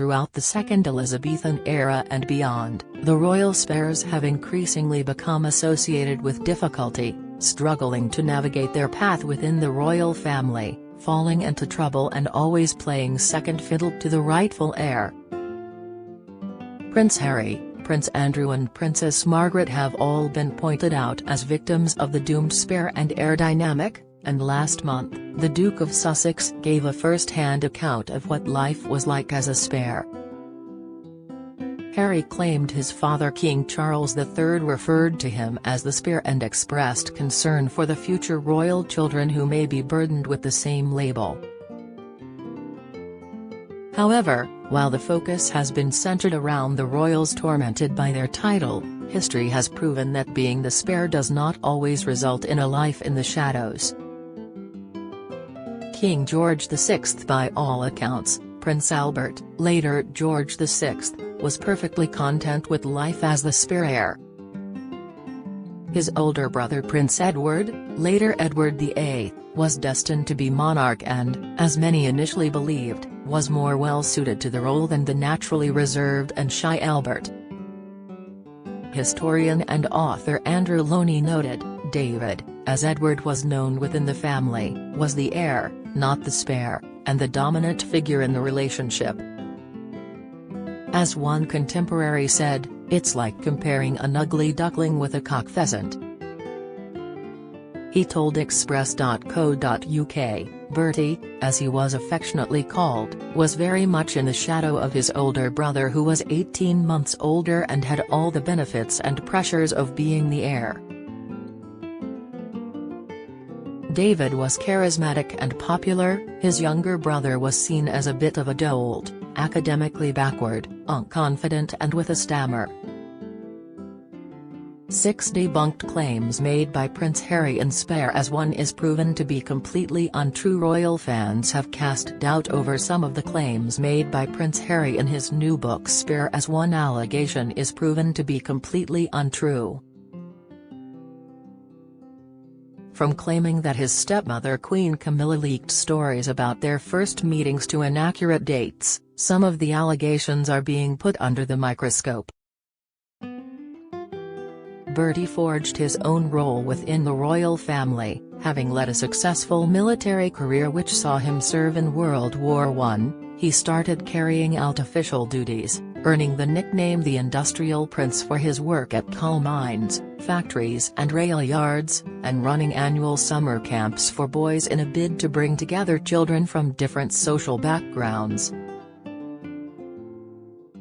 throughout the Second Elizabethan era and beyond, the royal spares have increasingly become associated with difficulty, struggling to navigate their path within the royal family, falling into trouble and always playing second fiddle to the rightful heir. Prince Harry, Prince Andrew and Princess Margaret have all been pointed out as victims of the doomed spare and heir dynamic, and last month, the Duke of Sussex gave a first-hand account of what life was like as a spare. Harry claimed his father King Charles III referred to him as the spare and expressed concern for the future royal children who may be burdened with the same label. However, while the focus has been centered around the royals tormented by their title, history has proven that being the spare does not always result in a life in the shadows. King George VI, by all accounts, Prince Albert, later George VI, was perfectly content with life as the spare heir. His older brother Prince Edward, later Edward VIII, was destined to be monarch and, as many initially believed, was more well-suited to the role than the naturally reserved and shy Albert. Historian and author Andrew Loney noted, David, as Edward was known within the family, was the heir, not the spare, and the dominant figure in the relationship. As one contemporary said, it's like comparing an ugly duckling with a cock pheasant. He told Express.co.uk, Bertie, as he was affectionately called, was very much in the shadow of his older brother who was 18 months older and had all the benefits and pressures of being the heir. David was charismatic and popular, his younger brother was seen as a bit of a dolt, academically backward, unconfident and with a stammer. 6 debunked claims made by Prince Harry in Spare as one is proven to be completely untrue. Royal fans have cast doubt over some of the claims made by Prince Harry in his new book Spare as one allegation is proven to be completely untrue. From claiming that his stepmother Queen Camilla leaked stories about their first meetings to inaccurate dates, some of the allegations are being put under the microscope. Bertie forged his own role within the royal family, having led a successful military career which saw him serve in World War I. He started carrying out official duties, earning the nickname the Industrial Prince for his work at coal mines, factories and rail yards, and running annual summer camps for boys in a bid to bring together children from different social backgrounds.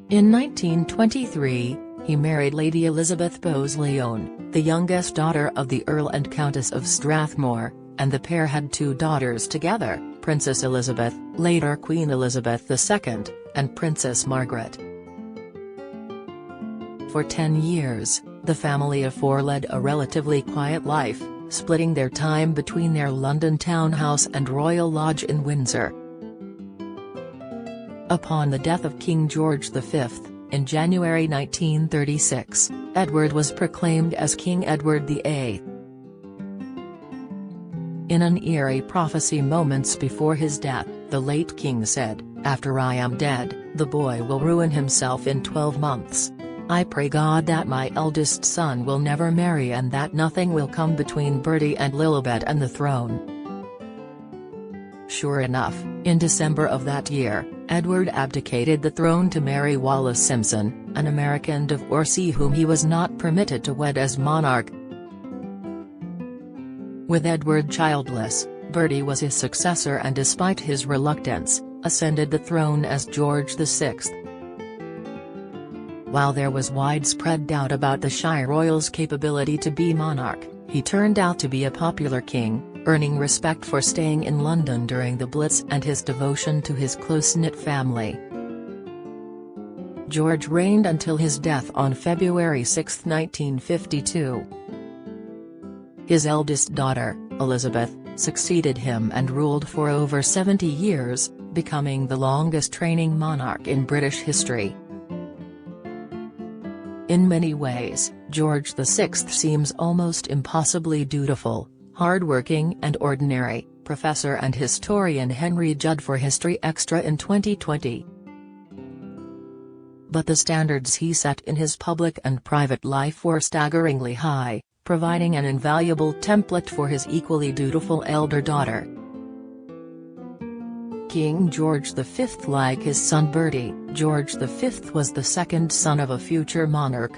In 1923, he married Lady Elizabeth Bowes-Lyon, the youngest daughter of the Earl and Countess of Strathmore, and the pair had 2 daughters together, Princess Elizabeth, later Queen Elizabeth II, and Princess Margaret. For 10 years, the family of 4 led a relatively quiet life, splitting their time between their London townhouse and Royal Lodge in Windsor. Upon the death of King George V, in January 1936, Edward was proclaimed as King Edward VIII. In an eerie prophecy moments before his death, the late king said, "After I am dead, the boy will ruin himself in 12 months. I pray God that my eldest son will never marry and that nothing will come between Bertie and Lilibet and the throne." Sure enough, in December of that year, Edward abdicated the throne to Mary Wallace Simpson, an American divorcee whom he was not permitted to wed as monarch. With Edward childless, Bertie was his successor and despite his reluctance, ascended the throne as George VI. While there was widespread doubt about the shy royal's capability to be monarch, he turned out to be a popular king, earning respect for staying in London during the Blitz and his devotion to his close-knit family. George reigned until his death on February 6, 1952. His eldest daughter, Elizabeth, succeeded him and ruled for over 70 years, becoming the longest-reigning monarch in British history. In many ways, George VI seems almost impossibly dutiful, hard-working and ordinary, professor and historian Henry Judd for History Extra in 2020. but the standards he set in his public and private life were staggeringly high, providing an invaluable template for his equally dutiful elder daughter. King George V. Like his son Bertie, George V was the second son of a future monarch.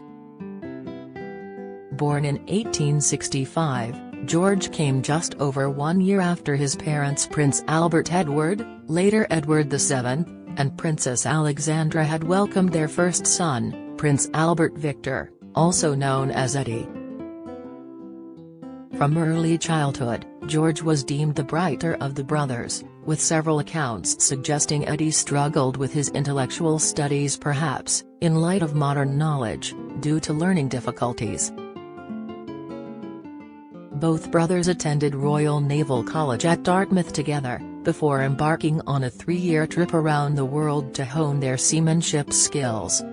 Born in 1865, George came just over 1 year after his parents Prince Albert Edward, later Edward VII, and Princess Alexandra had welcomed their first son, Prince Albert Victor, also known as Eddie. From early childhood, George was deemed the brighter of the brothers, with several accounts suggesting Eddie struggled with his intellectual studies, perhaps, in light of modern knowledge, due to learning difficulties. Both brothers attended Royal Naval College at Dartmouth together, before embarking on a 3-year trip around the world to hone their seamanship skills.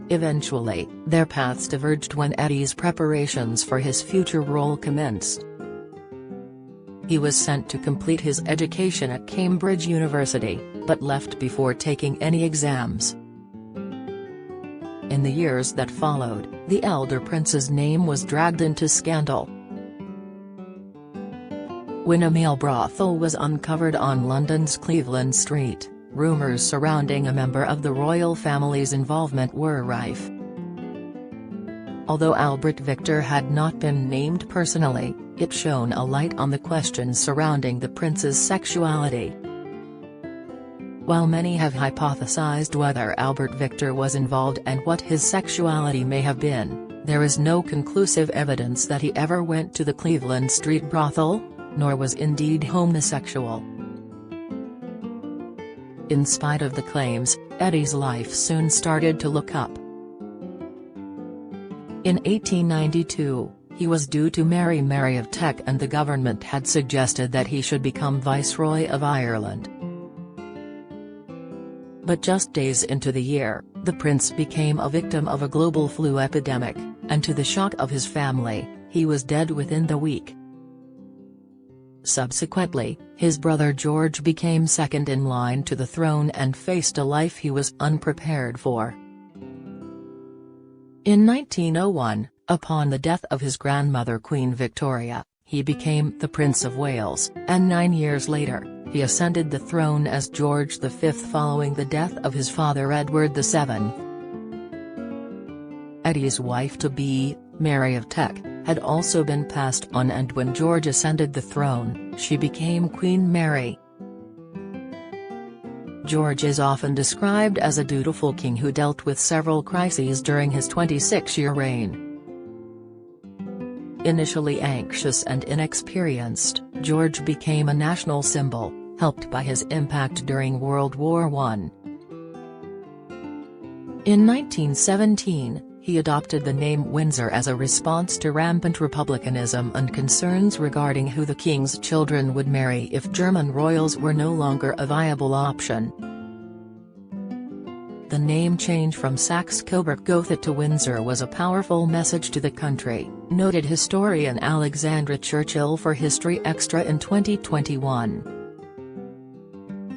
Eventually, their paths diverged when Eddie's preparations for his future role commenced. He was sent to complete his education at Cambridge University, but left before taking any exams. In the years that followed, the elder prince's name was dragged into scandal. When a male brothel was uncovered on London's Cleveland Street, rumours surrounding a member of the royal family's involvement were rife. Although Albert Victor had not been named personally, it shone a light on the questions surrounding the prince's sexuality. While many have hypothesized whether Albert Victor was involved and what his sexuality may have been, there is no conclusive evidence that he ever went to the Cleveland Street brothel, nor was indeed homosexual. In spite of the claims, Eddie's life soon started to look up. In 1892, he was due to marry Mary of Teck, and the government had suggested that he should become Viceroy of Ireland. But just days into the year, the prince became a victim of a global flu epidemic, and to the shock of his family, he was dead within the week. Subsequently, his brother George became second in line to the throne and faced a life he was unprepared for. In 1901, upon the death of his grandmother Queen Victoria, he became the Prince of Wales, and 9 years later, he ascended the throne as George V following the death of his father Edward VII. Eddie's wife-to-be, Mary of Teck, had also been passed on, and when George ascended the throne, she became Queen Mary. George is often described as a dutiful king who dealt with several crises during his 26-year reign. Initially anxious and inexperienced, George became a national symbol, helped by his impact during World War I. In 1917, he adopted the name Windsor as a response to rampant republicanism and concerns regarding who the king's children would marry if German royals were no longer a viable option. The name change from Saxe-Coburg-Gotha to Windsor was a powerful message to the country, noted historian Alexandra Churchill for History Extra in 2021.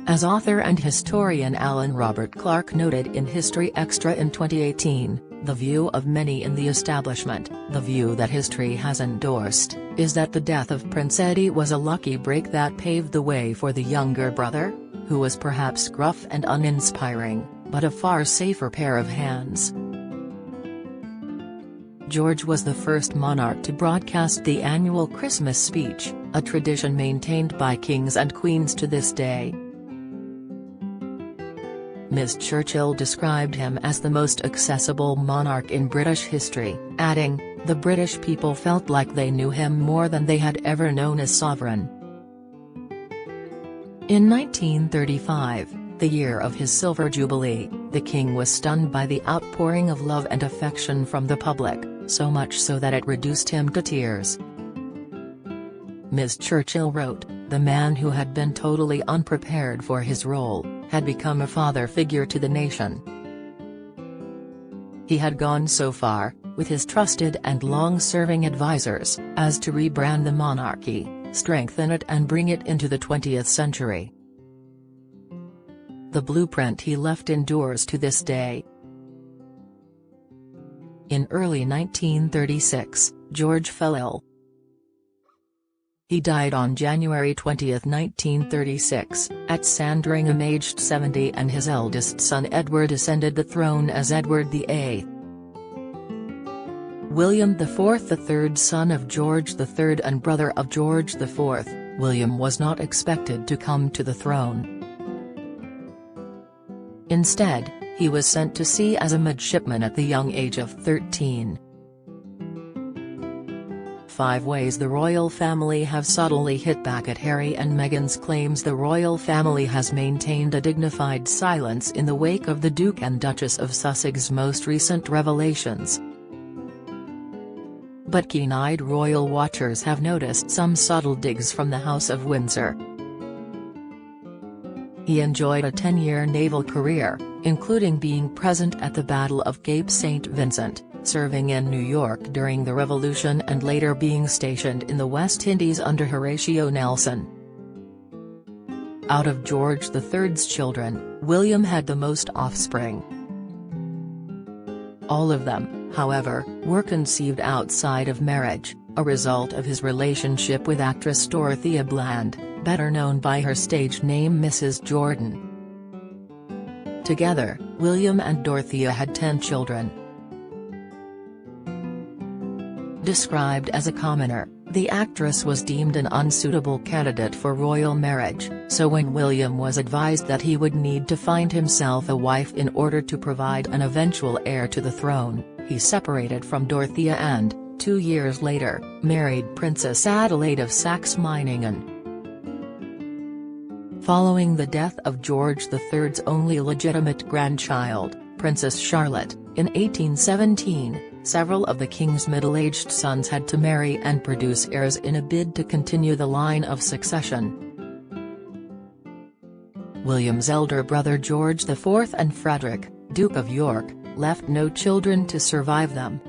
As author and historian Alan Robert Clark noted in History Extra in 2018, the view of many in the establishment, the view that history has endorsed, is that the death of Prince Eddie was a lucky break that paved the way for the younger brother, who was perhaps gruff and uninspiring, but a far safer pair of hands. George was the first monarch to broadcast the annual Christmas speech, a tradition maintained by kings and queens to this day. Ms. Churchill described him as the most accessible monarch in British history, adding, "The British people felt like they knew him more than they had ever known a sovereign." In 1935, the year of his Silver Jubilee, the king was stunned by the outpouring of love and affection from the public, so much so that it reduced him to tears. Ms. Churchill wrote, "The man who had been totally unprepared for his role, had become a father figure to the nation. He had gone so far, with his trusted and long-serving advisors, as to rebrand the monarchy, strengthen it and bring it into the 20th century. The blueprint he left endures to this day. In early 1936, George fell ill. He died on January 20, 1936, at Sandringham aged 70, and his eldest son Edward ascended the throne as Edward VIII. William IV, the third son of George III and brother of George IV, William was not expected to come to the throne. Instead, he was sent to sea as a midshipman at the young age of 13. 5 ways the royal family have subtly hit back at Harry and Meghan's claims. The royal family has maintained a dignified silence in the wake of the Duke and Duchess of Sussex's most recent revelations. But keen-eyed royal watchers have noticed some subtle digs from the House of Windsor. He enjoyed a 10-year naval career, including being present at the Battle of Cape St. Vincent, serving in New York during the Revolution, and later being stationed in the West Indies under Horatio Nelson. Out of George III's children, William had the most offspring. All of them, however, were conceived outside of marriage, a result of his relationship with actress Dorothea Bland, better known by her stage name Mrs. Jordan. Together, William and Dorothea had 10 children. Described as a commoner, the actress was deemed an unsuitable candidate for royal marriage, so when William was advised that he would need to find himself a wife in order to provide an eventual heir to the throne, he separated from Dorothea and, 2 years later, married Princess Adelaide of Saxe-Meiningen. Following the death of George III's only legitimate grandchild, Princess Charlotte, in 1817, several of the king's middle-aged sons had to marry and produce heirs in a bid to continue the line of succession. William's elder brother George IV and Frederick, Duke of York, left no children to survive them.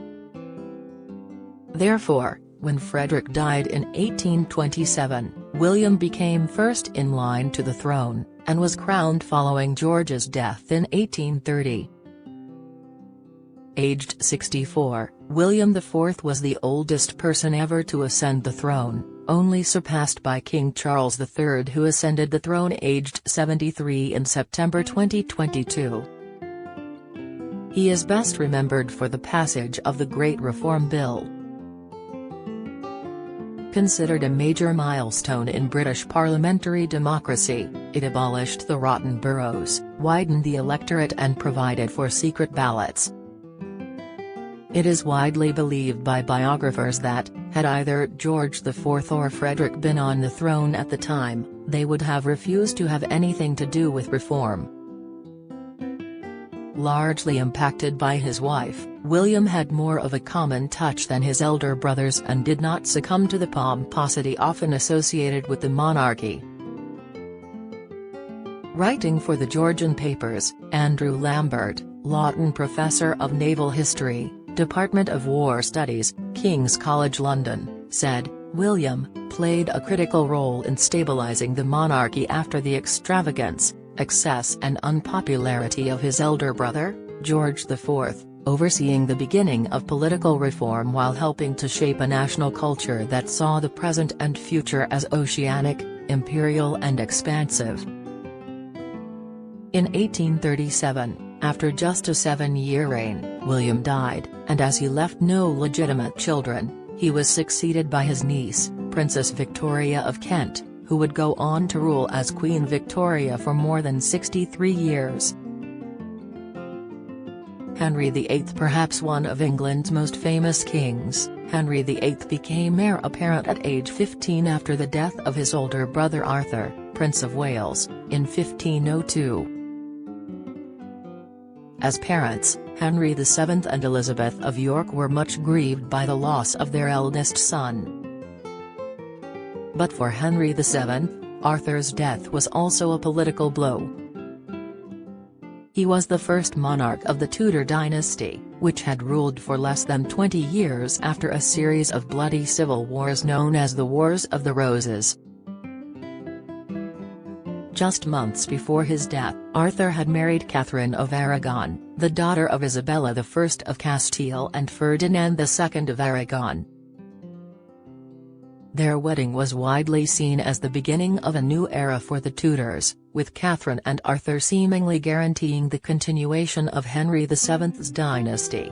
Therefore, when Frederick died in 1827, William became first in line to the throne, and was crowned following George's death in 1830. Aged 64, William IV was the oldest person ever to ascend the throne, only surpassed by King Charles III, who ascended the throne aged 73 in September 2022. He is best remembered for the passage of the Great Reform Bill. Considered a major milestone in British parliamentary democracy, it abolished the rotten boroughs, widened the electorate and provided for secret ballots. It is widely believed by biographers that, had either George IV or Frederick been on the throne at the time, they would have refused to have anything to do with reform. Largely impacted by his wife, William had more of a common touch than his elder brothers and did not succumb to the pomposity often associated with the monarchy. Writing for the Georgian papers, Andrew Lambert, Lawton Professor of Naval History, Department of War Studies, King's College London, said, William played a critical role in stabilizing the monarchy after the extravagance, excess and unpopularity of his elder brother, George IV, overseeing the beginning of political reform while helping to shape a national culture that saw the present and future as oceanic, imperial and expansive. In 1837, after just a 7-year reign, William died, and as he left no legitimate children, he was succeeded by his niece, Princess Victoria of Kent, who would go on to rule as Queen Victoria for more than 63 years. Henry VIII, perhaps one of England's most famous kings, Henry VIII became heir apparent at age 15 after the death of his older brother Arthur, Prince of Wales, in 1502. As parents, Henry VII and Elizabeth of York were much grieved by the loss of their eldest son. But for Henry VII, Arthur's death was also a political blow. He was the first monarch of the Tudor dynasty, which had ruled for less than 20 years after a series of bloody civil wars known as the Wars of the Roses. Just months before his death, Arthur had married Catherine of Aragon, the daughter of Isabella I of Castile and Ferdinand II of Aragon. Their wedding was widely seen as the beginning of a new era for the Tudors, with Catherine and Arthur seemingly guaranteeing the continuation of Henry VII's dynasty.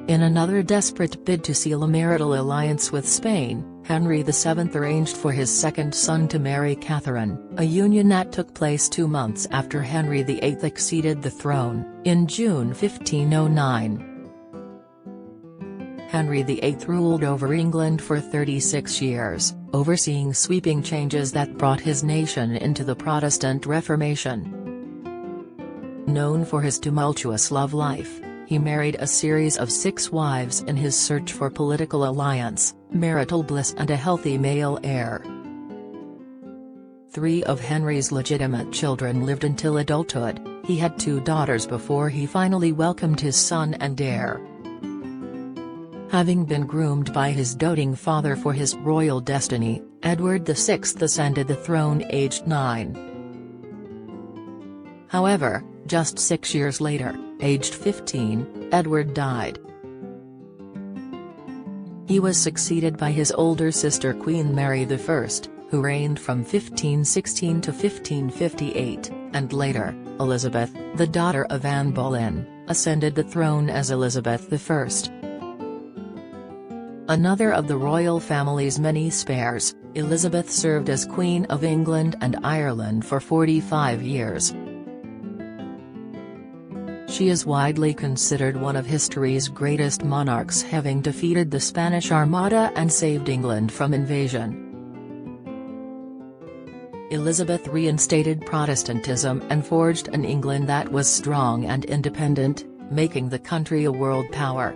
In another desperate bid to seal a marital alliance with Spain, Henry VII arranged for his second son to marry Catherine, a union that took place 2 months after Henry VIII acceded the throne, in June 1509. Henry VIII ruled over England for 36 years, overseeing sweeping changes that brought his nation into the Protestant Reformation. Known for his tumultuous love life, he married a series of 6 wives in his search for political alliance, marital bliss and a healthy male heir. 3 of Henry's legitimate children lived until adulthood. He had 2 daughters before he finally welcomed his son and heir. Having been groomed by his doting father for his royal destiny, Edward VI ascended the throne aged 9. However, just 6 years later, aged 15, Edward died. He was succeeded by his older sister Queen Mary I, who reigned from 1516 to 1558, and later, Elizabeth, the daughter of Anne Boleyn, ascended the throne as Elizabeth I. Another of the royal family's many spares, Elizabeth served as Queen of England and Ireland for 45 years. She is widely considered one of history's greatest monarchs, having defeated the Spanish Armada and saved England from invasion. Elizabeth reinstated Protestantism and forged an England that was strong and independent, making the country a world power.